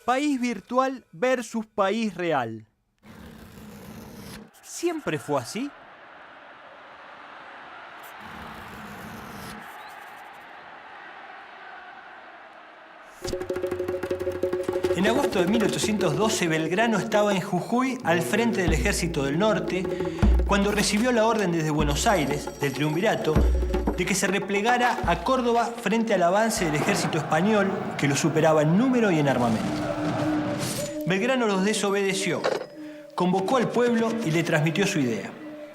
País virtual versus país real. ¿Siempre fue así? En agosto de 1812, Belgrano estaba en Jujuy al frente del Ejército del Norte cuando recibió la orden desde Buenos Aires, del Triunvirato, de que se replegara a Córdoba frente al avance del ejército español que lo superaba en número y en armamento. Belgrano los desobedeció, convocó al pueblo y le transmitió su idea.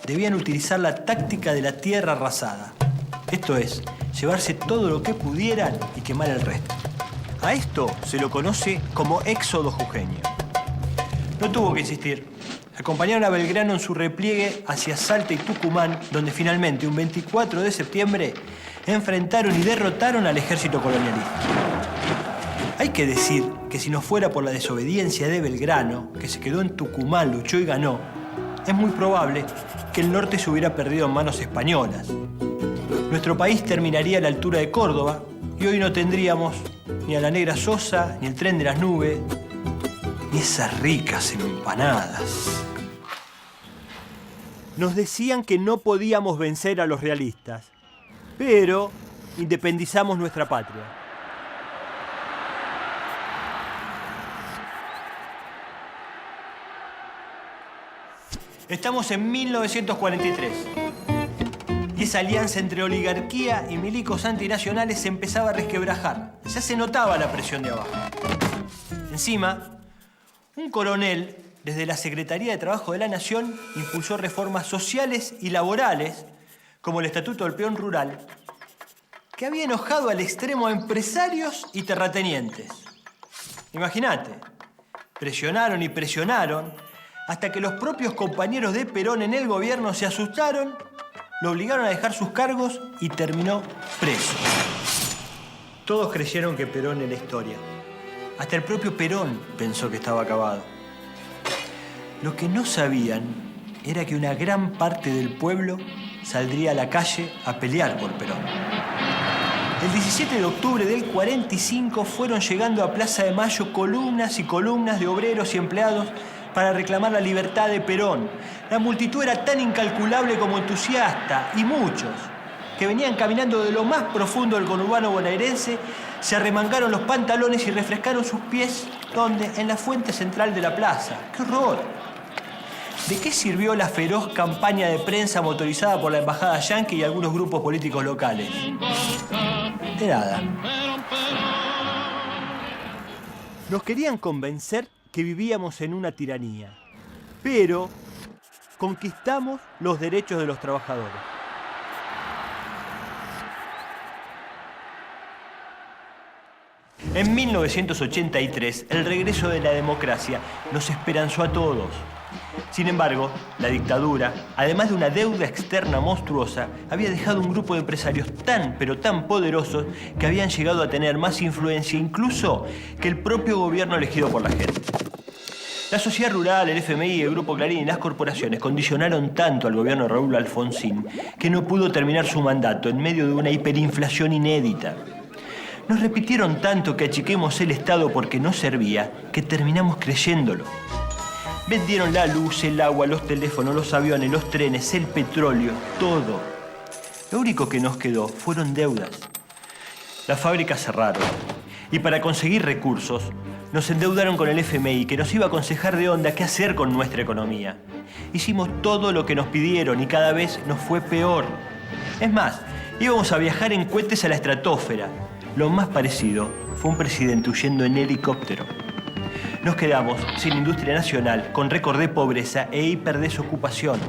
Debían utilizar la táctica de la tierra arrasada. Esto es, llevarse todo lo que pudieran y quemar el resto. A esto se lo conoce como éxodo jujeño. No tuvo que insistir. Acompañaron a Belgrano en su repliegue hacia Salta y Tucumán, donde finalmente, un 24 de septiembre, enfrentaron y derrotaron al ejército colonialista. Hay que decir que si no fuera por la desobediencia de Belgrano, que se quedó en Tucumán, luchó y ganó, es muy probable que el norte se hubiera perdido en manos españolas. Nuestro país terminaría a la altura de Córdoba y hoy no tendríamos ni a la Negra Sosa, ni el Tren de las Nubes, ni esas ricas empanadas. Nos decían que no podíamos vencer a los realistas, pero independizamos nuestra patria. Estamos en 1943. Y esa alianza entre oligarquía y milicos antinacionales se empezaba a resquebrajar. Ya se notaba la presión de abajo. Encima, un coronel, desde la Secretaría de Trabajo de la Nación, impulsó reformas sociales y laborales, como el Estatuto del Peón Rural, que había enojado al extremo a empresarios y terratenientes. Imagínate, presionaron y presionaron, hasta que los propios compañeros de Perón en el gobierno se asustaron, lo obligaron a dejar sus cargos y terminó preso. Todos creyeron que Perón era historia. Hasta el propio Perón pensó que estaba acabado. Lo que no sabían era que una gran parte del pueblo saldría a la calle a pelear por Perón. El 17 de octubre del 45 fueron llegando a Plaza de Mayo columnas y columnas de obreros y empleados para reclamar la libertad de Perón. La multitud era tan incalculable como entusiasta, y muchos, que venían caminando de lo más profundo del conurbano bonaerense, se arremangaron los pantalones y refrescaron sus pies, ¿dónde? En la fuente central de la plaza. ¡Qué horror! ¿De qué sirvió la feroz campaña de prensa motorizada por la embajada yanqui y algunos grupos políticos locales? De nada. Nos querían convencer que vivíamos en una tiranía, pero conquistamos los derechos de los trabajadores. En 1983, el regreso de la democracia nos esperanzó a todos. Sin embargo, la dictadura, además de una deuda externa monstruosa, había dejado un grupo de empresarios tan, pero tan poderosos que habían llegado a tener más influencia incluso que el propio gobierno elegido por la gente. La sociedad rural, el FMI, el Grupo Clarín y las corporaciones condicionaron tanto al gobierno de Raúl Alfonsín que no pudo terminar su mandato en medio de una hiperinflación inédita. Nos repitieron tanto que achiquemos el Estado porque no servía, que terminamos creyéndolo. Vendieron la luz, el agua, los teléfonos, los aviones, los trenes, el petróleo, todo. Lo único que nos quedó fueron deudas. Las fábricas cerraron. Y para conseguir recursos, nos endeudaron con el FMI, que nos iba a aconsejar de onda qué hacer con nuestra economía. Hicimos todo lo que nos pidieron y cada vez nos fue peor. Es más, íbamos a viajar en cohetes a la estratosfera. Lo más parecido fue un presidente huyendo en helicóptero. Nos quedamos sin industria nacional, con récord de pobreza e hiperdesocupación.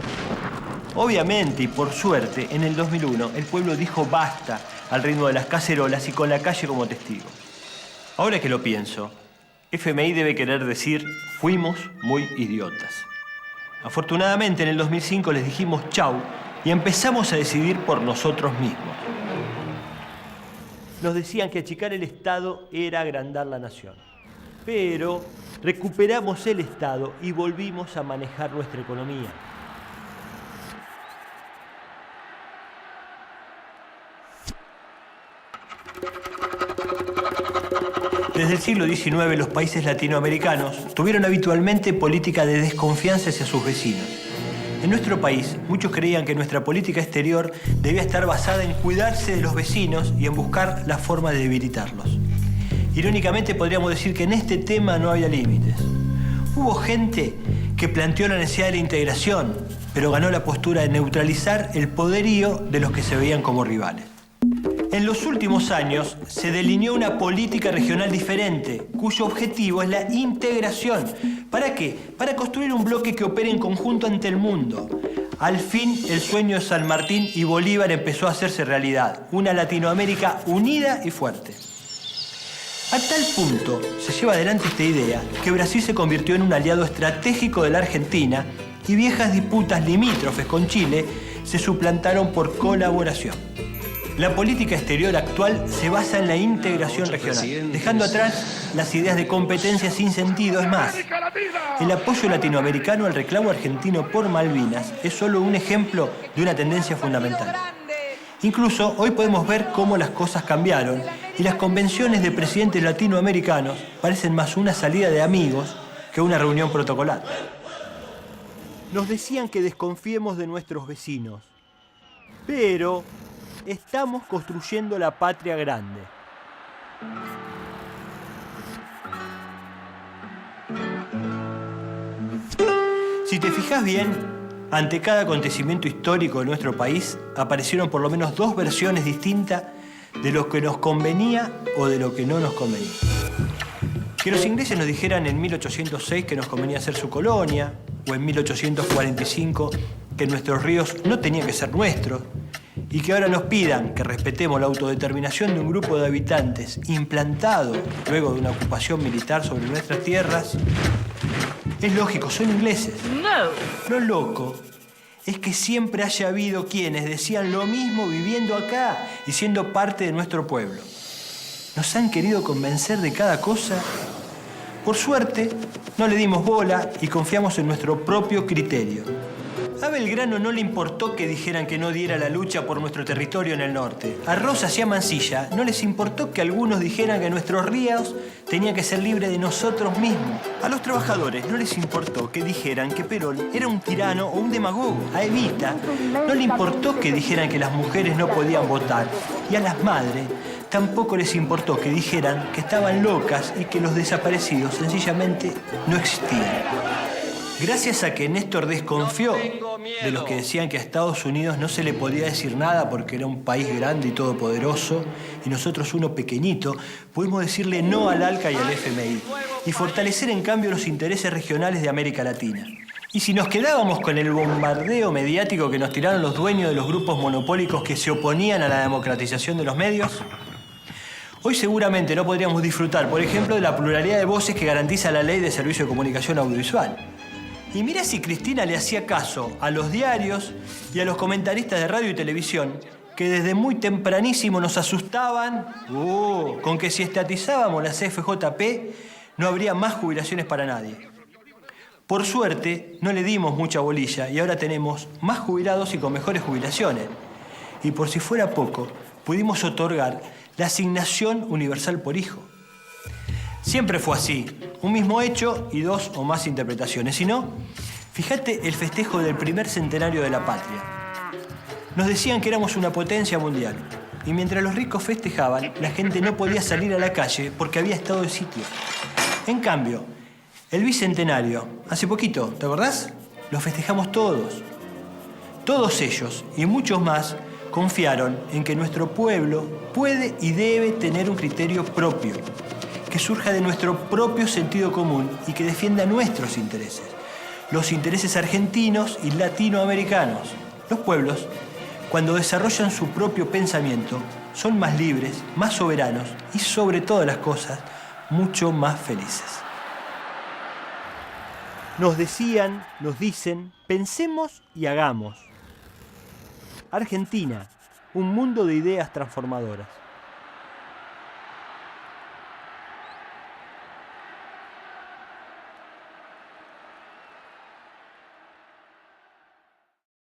Obviamente y por suerte, en el 2001 el pueblo dijo basta al ritmo de las cacerolas y con la calle como testigo. Ahora que lo pienso, FMI debe querer decir fuimos muy idiotas. Afortunadamente en el 2005 les dijimos chau y empezamos a decidir por nosotros mismos. Nos decían que achicar el Estado era agrandar la nación. Pero recuperamos el Estado y volvimos a manejar nuestra economía. Desde el siglo XIX los países latinoamericanos tuvieron habitualmente política de desconfianza hacia sus vecinos. En nuestro país, muchos creían que nuestra política exterior debía estar basada en cuidarse de los vecinos y en buscar la forma de debilitarlos. Irónicamente, podríamos decir que en este tema no había límites. Hubo gente que planteó la necesidad de la integración, pero ganó la postura de neutralizar el poderío de los que se veían como rivales. En los últimos años se delineó una política regional diferente, cuyo objetivo es la integración. ¿Para qué? Para construir un bloque que opere en conjunto ante el mundo. Al fin, el sueño de San Martín y Bolívar empezó a hacerse realidad. Una Latinoamérica unida y fuerte. A tal punto se lleva adelante esta idea que Brasil se convirtió en un aliado estratégico de la Argentina y viejas disputas limítrofes con Chile se suplantaron por colaboración. La política exterior actual se basa en la integración regional, dejando atrás las ideas de competencia sin sentido. Es más, el apoyo latinoamericano al reclamo argentino por Malvinas es solo un ejemplo de una tendencia fundamental. Incluso hoy podemos ver cómo las cosas cambiaron y las convenciones de presidentes latinoamericanos parecen más una salida de amigos que una reunión protocolar. Nos decían que desconfiemos de nuestros vecinos, pero estamos construyendo la patria grande. Si te fijas bien, ante cada acontecimiento histórico de nuestro país aparecieron por lo menos dos versiones distintas de lo que nos convenía o de lo que no nos convenía. Que los ingleses nos dijeran en 1806 que nos convenía ser su colonia, o en 1845 que nuestros ríos no tenían que ser nuestros, y que ahora nos pidan que respetemos la autodeterminación de un grupo de habitantes implantado luego de una ocupación militar sobre nuestras tierras. Es lógico, son ingleses. No. Lo loco es que siempre haya habido quienes decían lo mismo viviendo acá y siendo parte de nuestro pueblo. Nos han querido convencer de cada cosa. Por suerte, no le dimos bola y confiamos en nuestro propio criterio. A Belgrano no le importó que dijeran que no diera la lucha por nuestro territorio en el norte. A Rosas y a Mansilla no les importó que algunos dijeran que nuestros ríos tenían que ser libres de nosotros mismos. A los trabajadores no les importó que dijeran que Perón era un tirano o un demagogo. A Evita no le importó que dijeran que las mujeres no podían votar. Y a las madres tampoco les importó que dijeran que estaban locas y que los desaparecidos sencillamente no existían. Gracias a que Néstor desconfió de los que decían que a Estados Unidos no se le podía decir nada porque era un país grande y todopoderoso, y nosotros uno pequeñito, pudimos decirle no al ALCA y al FMI, y fortalecer en cambio los intereses regionales de América Latina. Y si nos quedábamos con el bombardeo mediático que nos tiraron los dueños de los grupos monopólicos que se oponían a la democratización de los medios, hoy seguramente no podríamos disfrutar, por ejemplo, de la pluralidad de voces que garantiza la Ley de Servicio de Comunicación Audiovisual. Y mirá si Cristina le hacía caso a los diarios y a los comentaristas de radio y televisión que desde muy tempranísimo nos asustaban con que si estatizábamos la CFJP no habría más jubilaciones para nadie. Por suerte no le dimos mucha bolilla y ahora tenemos más jubilados y con mejores jubilaciones. Y por si fuera poco, pudimos otorgar la asignación universal por hijo. Siempre fue así, un mismo hecho y dos o más interpretaciones. Si no, fíjate el festejo del primer centenario de la patria. Nos decían que éramos una potencia mundial y mientras los ricos festejaban, la gente no podía salir a la calle porque había estado de sitio. En cambio, el bicentenario, hace poquito, ¿te acordás? Lo festejamos todos. Todos ellos y muchos más confiaron en que nuestro pueblo puede y debe tener un criterio propio, que surja de nuestro propio sentido común y que defienda nuestros intereses, los intereses argentinos y latinoamericanos. Los pueblos, cuando desarrollan su propio pensamiento, son más libres, más soberanos y, sobre todas las cosas, mucho más felices. Nos decían, nos dicen, pensemos y hagamos. Argentina, un mundo de ideas transformadoras.